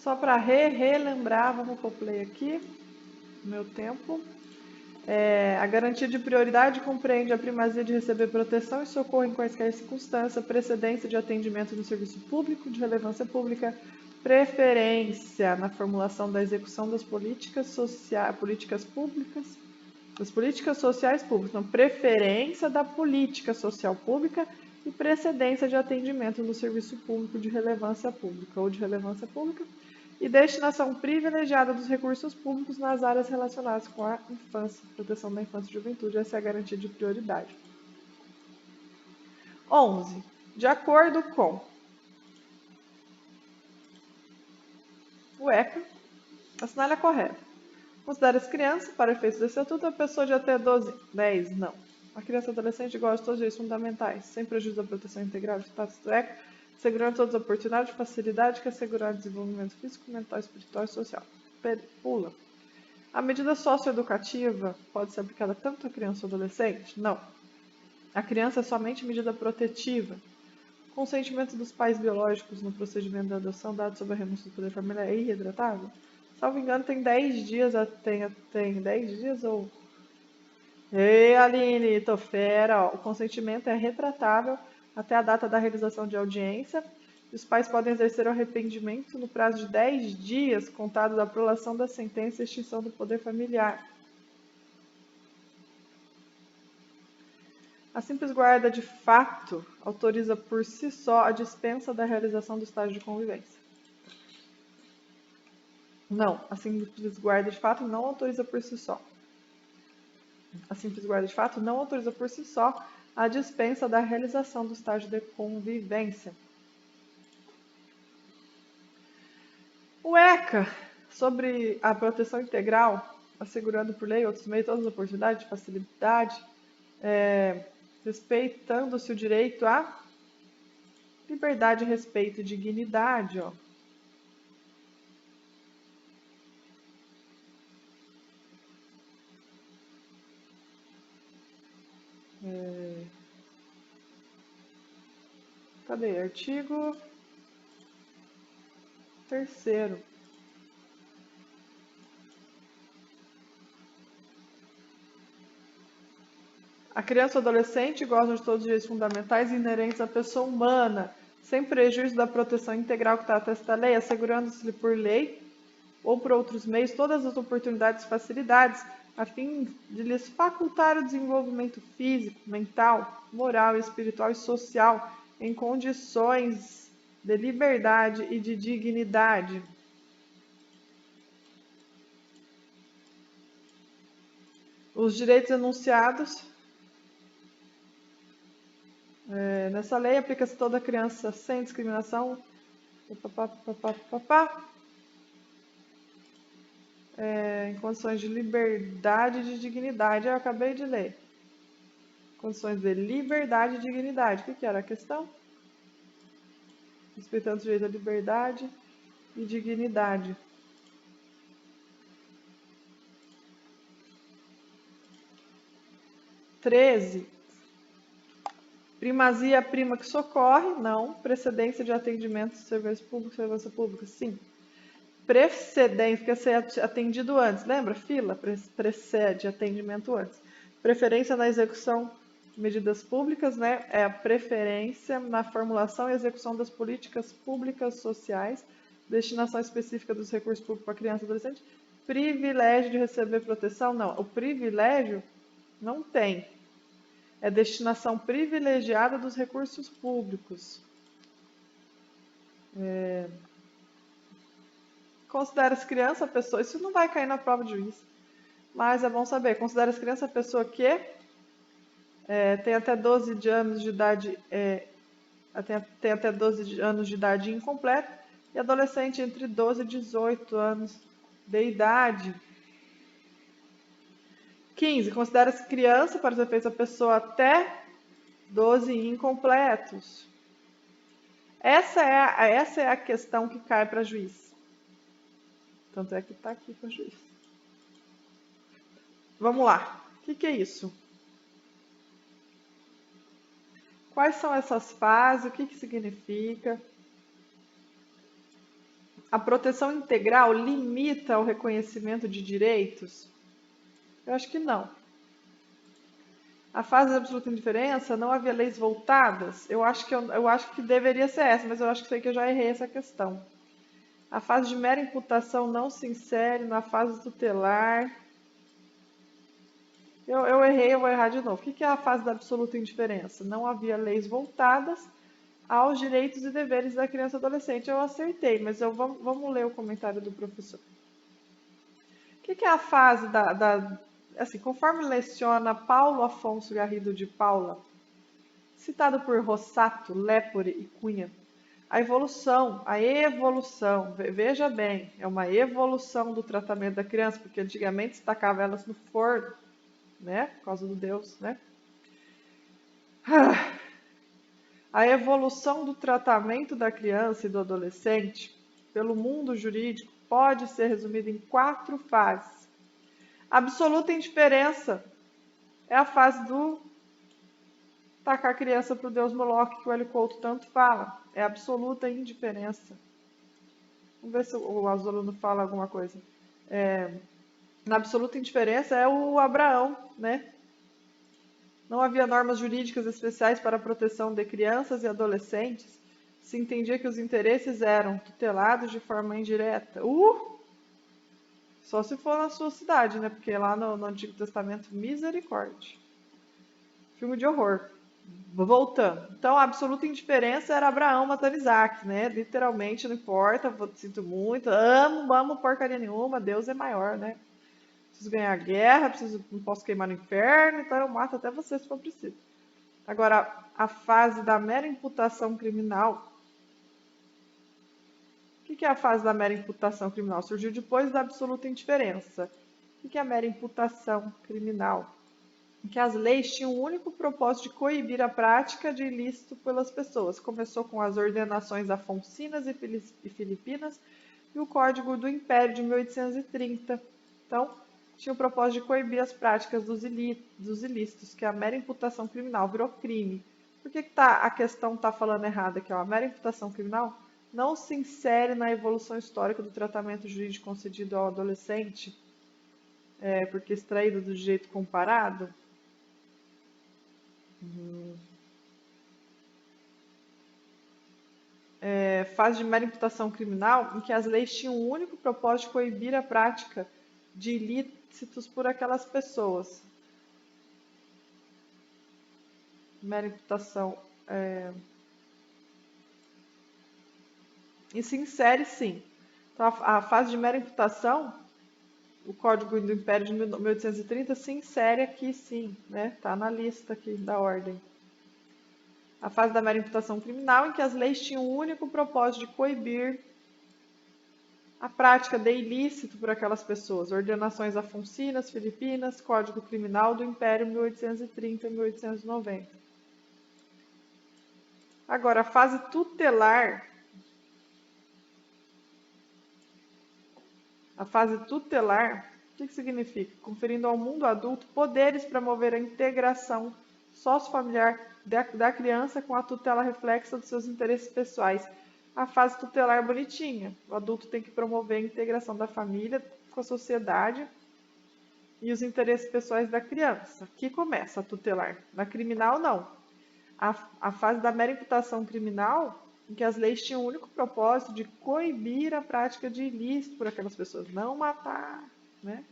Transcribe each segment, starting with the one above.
Só para relembrar, vamos pôr play aqui, no meu tempo. A garantia de prioridade compreende a primazia de receber proteção e socorro em quaisquer circunstâncias, precedência de atendimento no serviço público de relevância pública, preferência na formulação da execução das políticas sociais públicas, então, preferência da política social pública e precedência de atendimento no serviço público de relevância pública ou de relevância pública e destinação privilegiada dos recursos públicos nas áreas relacionadas com a infância, proteção da infância e juventude. Essa é a garantia de prioridade. 11. De acordo com o ECA, assinale a correta. Considera as crianças, para efeitos desse estatuto, a pessoa de até 10, não. A criança e adolescente igual a todos os direitos fundamentais, sem prejuízo da proteção integral do status do ECA, assegurando todas as oportunidades e facilidade que assegurar o desenvolvimento físico, mental, espiritual e social. Pula. A medida socioeducativa pode ser aplicada tanto à criança ou adolescente? Não. A criança é somente medida protetiva. Consentimento dos pais biológicos no procedimento da adoção dado sob a renúncia do poder familiar é irretratável? Salvo engano, tem 10 dias, tem 10 dias ou... Ei, Aline, tô fera, ó. O consentimento é retratável até a data da realização de audiência. Os pais podem exercer o arrependimento no prazo de 10 dias, contado da aprovação da sentença e extinção do poder familiar. A simples guarda de fato autoriza por si só a dispensa da realização do estágio de convivência. Não, a simples guarda de fato não autoriza por si só. A simples guarda de fato não autoriza por si só a dispensa da realização do estágio de convivência. O ECA, sobre a proteção integral, assegurando por lei outros meios, todas as oportunidades de facilidade, respeitando-se o direito à liberdade, respeito e dignidade, ó. Cadê? Artigo 3º. A criança ou adolescente gozam de todos os direitos fundamentais inerentes à pessoa humana, sem prejuízo da proteção integral que trata esta lei, assegurando-se por lei ou por outros meios todas as oportunidades e facilidades, a fim de lhes facultar o desenvolvimento físico, mental, moral, espiritual e social em condições de liberdade e de dignidade. Os direitos enunciados nessa lei aplica-se toda criança sem discriminação, em condições de liberdade e de dignidade. Eu acabei de ler. Condições de liberdade e dignidade. O que era a questão? Respeitando o direito à liberdade e dignidade. (13) Primazia prima que socorre? Não. Precedência de atendimento, serviço público, segurança pública? Sim. Precedência, quer ser atendido antes. Lembra? Fila precede atendimento antes. Preferência na execução de medidas públicas, né? É a preferência na formulação e execução das políticas públicas sociais, destinação específica dos recursos públicos para criança e adolescente. Privilégio de receber proteção? Não. O privilégio não tem. É destinação privilegiada dos recursos públicos. Considera-se criança a pessoa... Isso não vai cair na prova de juiz, mas é bom saber. Considera-se criança a pessoa que tem até 12 anos de idade... tem até 12 anos de idade incompleta e adolescente entre 12 e 18 anos de idade. 15. Considera-se criança, para os efeitos, a pessoa até 12 incompletos. Essa é a questão que cai para juiz. Tanto é que está aqui para juiz. Vamos lá. O que é isso? Quais são essas fases? O que significa? A proteção integral limita o reconhecimento de direitos? Eu acho que não. A fase de absoluta indiferença, não havia leis voltadas? Eu acho que deveria ser essa, mas eu acho que eu já errei essa questão. A fase de mera imputação não se insere na fase tutelar. Eu errei, eu vou errar de novo. O que é a fase da absoluta indiferença? Não havia leis voltadas aos direitos e deveres da criança e adolescente. Eu acertei, mas vamos ler o comentário do professor. O que é a fase assim, conforme leciona Paulo Afonso Garrido de Paula, citado por Rossato, Lepore e Cunha, a evolução, veja bem, é uma evolução do tratamento da criança, porque antigamente se tacava elas no forno, né, por causa do Deus, né? A evolução do tratamento da criança e do adolescente pelo mundo jurídico pode ser resumida em 4 fases. Absoluta indiferença é a fase do tacar a criança para o Deus Moloque, que o Hélio Couto tanto fala. É absoluta indiferença. Vamos ver se o aluno fala alguma coisa. Na absoluta indiferença é o Abraão, né? Não havia normas jurídicas especiais para a proteção de crianças e adolescentes. Se entendia que os interesses eram tutelados de forma indireta. Só se for na sua cidade, né? Porque lá no Antigo Testamento, misericórdia. Filme de horror. Voltando. Então, a absoluta indiferença era Abraão matando Isaac, né? Literalmente, não importa, sinto muito, amo porcaria nenhuma, Deus é maior, né? Preciso ganhar a guerra, não posso queimar no inferno, então eu mato até você se for preciso. Agora, a fase da mera imputação criminal. O que é a fase da mera imputação criminal? Surgiu depois da absoluta indiferença. O que é a mera imputação criminal? Em que as leis tinham o único propósito de coibir a prática de ilícito pelas pessoas. Começou com as ordenações afonsinas e filipinas e o Código do Império de 1830. Então, tinha o propósito de coibir as práticas dos ilícitos, que é a mera imputação criminal virou crime. Por que a questão está falando errado aqui? A mera imputação criminal não se insere na evolução histórica do tratamento jurídico concedido ao adolescente, porque extraído do direito comparado. Fase de mera imputação criminal, em que as leis tinham o único propósito de coibir a prática de ilícitos por aquelas pessoas. Mera imputação. E se insere, sim. Então, a fase de mera imputação, o Código do Império de 1830 se insere aqui, sim, né? Está na lista aqui da ordem. A fase da mera imputação criminal, em que as leis tinham o único propósito de coibir a prática de ilícito por aquelas pessoas. Ordenações afonsinas, filipinas, Código Criminal do Império 1830 e 1890. Agora, a fase tutelar. A fase tutelar, o que significa? Conferindo ao mundo adulto poderes para mover a integração sociofamiliar da criança com a tutela reflexa dos seus interesses pessoais. A fase tutelar bonitinha. O adulto tem que promover a integração da família com a sociedade e os interesses pessoais da criança. Aqui começa a tutelar. Na criminal, não. A fase da mera imputação criminal, em que as leis tinham o único propósito de coibir a prática de ilícito por aquelas pessoas, não matar, né?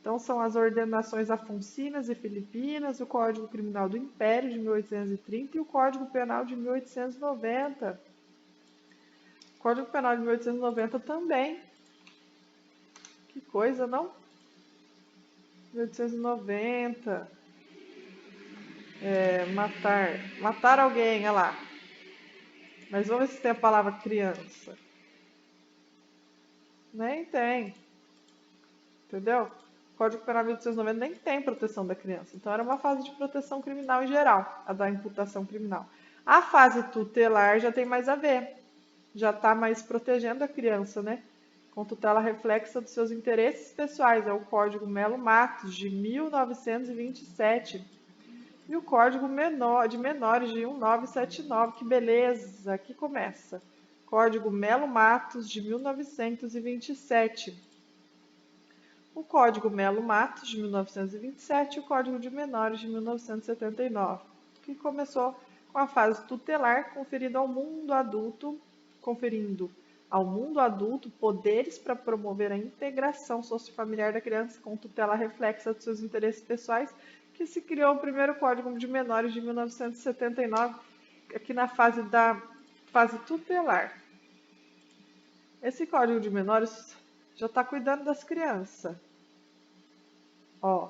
Então, são as ordenações afonsinas e filipinas, o Código Criminal do Império de 1830 e o Código Penal de 1890. O Código Penal de 1890 também. Que coisa, não? 1890. Matar alguém, olha lá. Mas vamos ver se tem a palavra criança. Nem tem. Entendeu? O Código Penal de 1890 nem tem proteção da criança. Então, era uma fase de proteção criminal em geral, a da imputação criminal. A fase tutelar já tem mais a ver. Já está mais protegendo a criança, né? Com tutela reflexa dos seus interesses pessoais. É o Código Melo Matos, de 1927. E o Código de Menores, de 1979. Que beleza! Aqui começa. Código Melo Matos, de 1927. O Código Melo Matos, de 1927, e o Código de Menores, de 1979, que começou com a fase tutelar, conferindo ao mundo adulto poderes para promover a integração sociofamiliar da criança com tutela reflexa dos seus interesses pessoais, que se criou o primeiro Código de Menores de 1979, aqui na fase tutelar. Esse Código de Menores já está cuidando das crianças. Ó,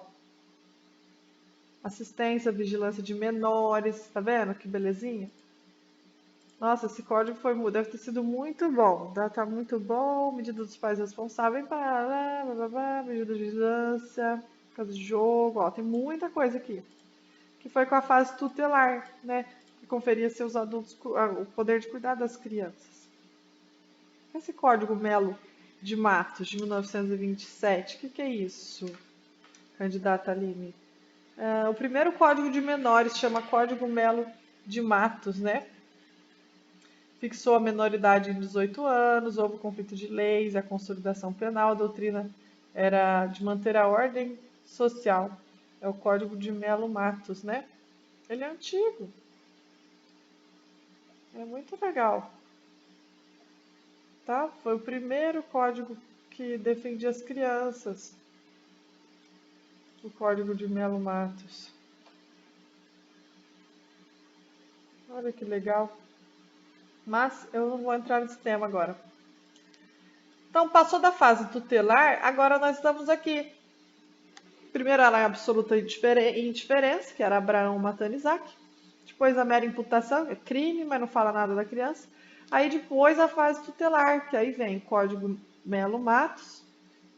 assistência, vigilância de menores, tá vendo que belezinha? Nossa, esse código deve ter sido muito bom, tá muito bom, medida dos pais responsáveis, medida de vigilância, caso de jogo, ó, tem muita coisa aqui. Que foi com a fase tutelar, né, que conferia a seus adultos o poder de cuidar das crianças. Esse Código Melo de Matos, de 1927, o que é isso, candidata Aline? O primeiro Código de Menores chama Código Melo de Matos, né? Fixou a menoridade em 18 anos, houve conflito de leis, a consolidação penal, a doutrina era de manter a ordem social. É o Código de Melo Matos, né? Ele é antigo. É muito legal. Tá? Foi o primeiro código que defendia as crianças. O Código de Melo Matos. Olha que legal. Mas eu não vou entrar nesse tema agora. Então, passou da fase tutelar, agora nós estamos aqui. Primeiro ela é absoluta indiferença, que era Abraão matando Isaac. Depois a mera imputação, é crime, mas não fala nada da criança. Aí depois a fase tutelar, que aí vem o Código Melo Matos,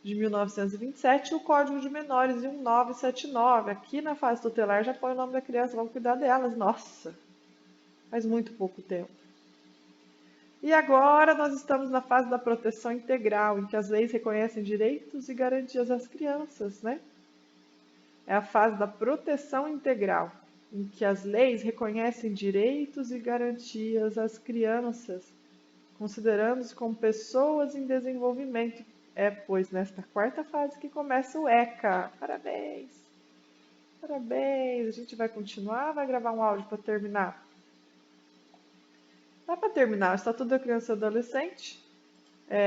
de 1927, e o Código de Menores, de 1979. Aqui na fase tutelar já põe o nome da criança, vamos cuidar delas. Nossa, faz muito pouco tempo. E agora nós estamos na fase da proteção integral, em que as leis reconhecem direitos e garantias às crianças, né? É a fase da proteção integral, em que as leis reconhecem direitos e garantias às crianças, considerando-os como pessoas em desenvolvimento. É, pois, nesta quarta fase que começa o ECA. Parabéns! Parabéns! A gente vai continuar ou vai gravar um áudio para terminar? Dá para terminar. O Estatuto da Criança e Adolescente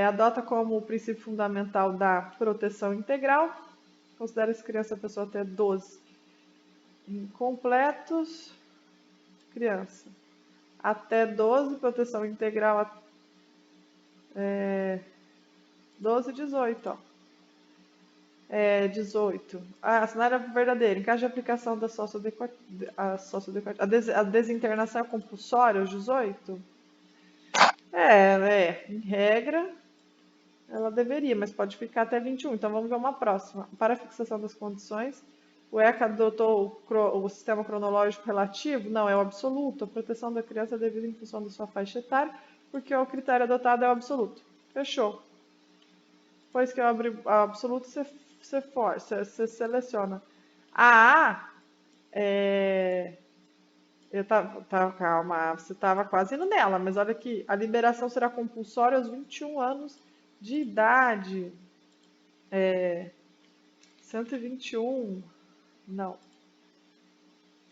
adota como princípio fundamental da proteção integral. Considera-se criança a pessoa até 12 incompletos. Criança. Até 12, proteção integral 12 e 18, ó. 18. Cenário verdadeiro. Em caso de aplicação da a desinternação compulsória, aos 18? Em regra, ela deveria, mas pode ficar até 21. Então, vamos ver uma próxima. Para a fixação das condições, o ECA adotou o sistema cronológico relativo? Não, é o absoluto. A proteção da criança é devida em função da sua faixa etária, porque o critério adotado é o absoluto. Fechou. Depois que eu abrir o absoluto, você seleciona. Calma, você estava quase indo nela, mas olha aqui, a liberação será compulsória aos 21 anos de idade. 121, não.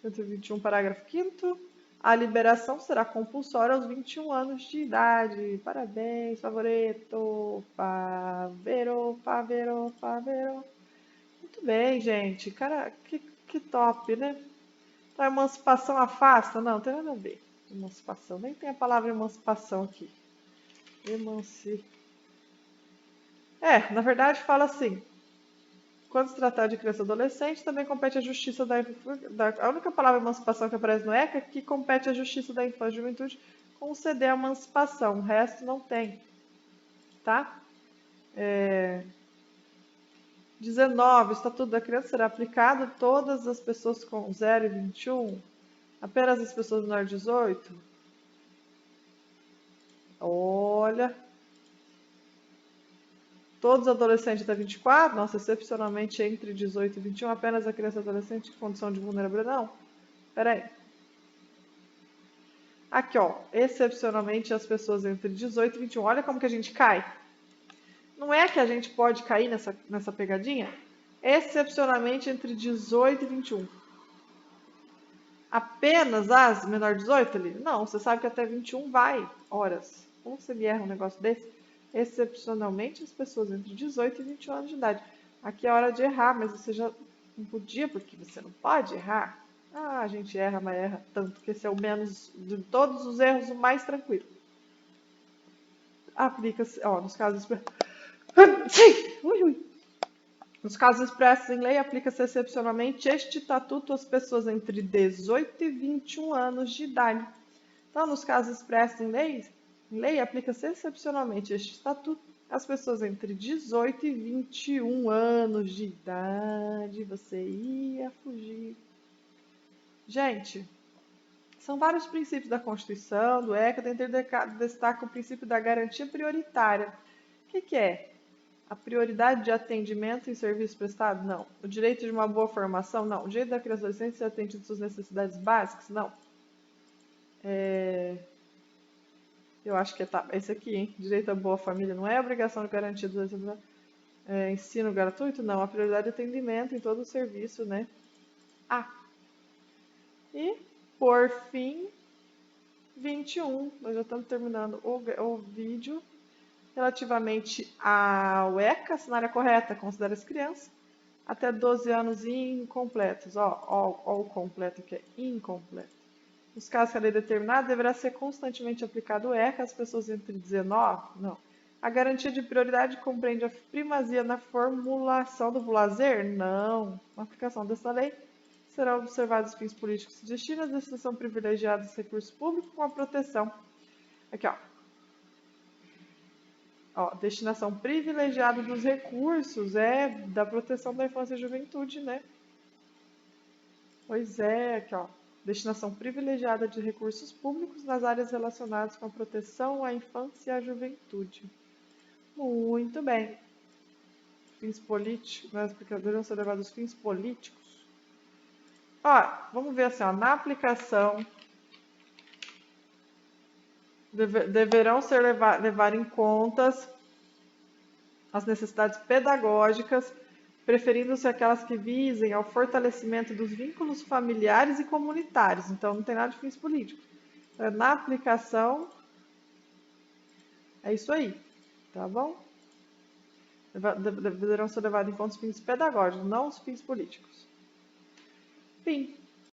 121, parágrafo 5º. A liberação será compulsória aos 21 anos de idade. Parabéns, favoreto. Favero. Muito bem, gente. Cara, que top, né? Então, a emancipação afasta? Não, tem nada a ver. Emancipação. Nem tem a palavra emancipação aqui. Na verdade, fala assim. Quando se tratar de criança e adolescente, também compete a justiça a única palavra emancipação que aparece no ECA é que compete a justiça da infância e juventude conceder a emancipação. O resto não tem. Tá? 19. O Estatuto da Criança será aplicado a todas as pessoas com 0 e 21? Apenas as pessoas menores de 18? Olha. Todos os adolescentes até 24? Nossa, excepcionalmente entre 18 e 21, apenas a criança e adolescente em condição de vulnerabilidade? Não. Espera aí. Aqui, ó, excepcionalmente as pessoas entre 18 e 21. Olha como que a gente cai. Não é que a gente pode cair nessa pegadinha? Excepcionalmente entre 18 e 21. Apenas as menor de 18 ali? Não, você sabe que até 21 vai horas. Como você me erra um negócio desse? Excepcionalmente as pessoas entre 18 e 21 anos de idade. Aqui é hora de errar, mas você já não podia, porque você não pode errar. Ah, a gente erra, mas erra tanto, que esse é o menos, de todos os erros, o mais tranquilo. Aplica-se, ó, nos casos... Nos casos expressos em lei, aplica-se excepcionalmente este estatuto às pessoas entre 18 e 21 anos de idade. Então, nos casos expressos em lei aplica-se excepcionalmente este estatuto às pessoas entre 18 e 21 anos de idade. Você ia fugir. Gente, são vários princípios da Constituição, do ECA, dentre destaca o princípio da garantia prioritária. O que é? A prioridade de atendimento em serviço prestado? Não. O direito de uma boa formação? Não. O direito da criança e adolescente ser atendido suas necessidades básicas? Não. Eu acho que é esse aqui, hein? Direito à boa família não é obrigação de garantia dos ensino gratuito? Não. A prioridade de atendimento em todo o serviço, né? E, por fim, 21. Nós já estamos terminando o vídeo. Relativamente ao ECA, na área correta, considera as crianças até 12 anos incompletos. Ó, o completo que é incompleto. Nos casos que a lei determinar, deverá ser constantemente aplicado o ECA às pessoas entre 19? Não. A garantia de prioridade compreende a primazia na formulação do lazer? Não. Na aplicação desta lei, serão observados os fins políticos que destinam a destinação privilegiada dos recursos públicos com a proteção. Aqui, ó. Destinação privilegiada dos recursos é da proteção da infância e juventude, né? Pois é, aqui, ó. Destinação privilegiada de recursos públicos nas áreas relacionadas com a proteção à infância e à juventude. Muito bem. Fins políticos, né? Deveriam ser levados fins políticos. Vamos ver assim, ó. Na aplicação, deverão ser levar em conta as necessidades pedagógicas, preferindo-se aquelas que visem ao fortalecimento dos vínculos familiares e comunitários. Então, não tem nada de fins políticos. Na aplicação, é isso aí, tá bom? Deverão ser levados em conta os fins pedagógicos, não os fins políticos. Fim.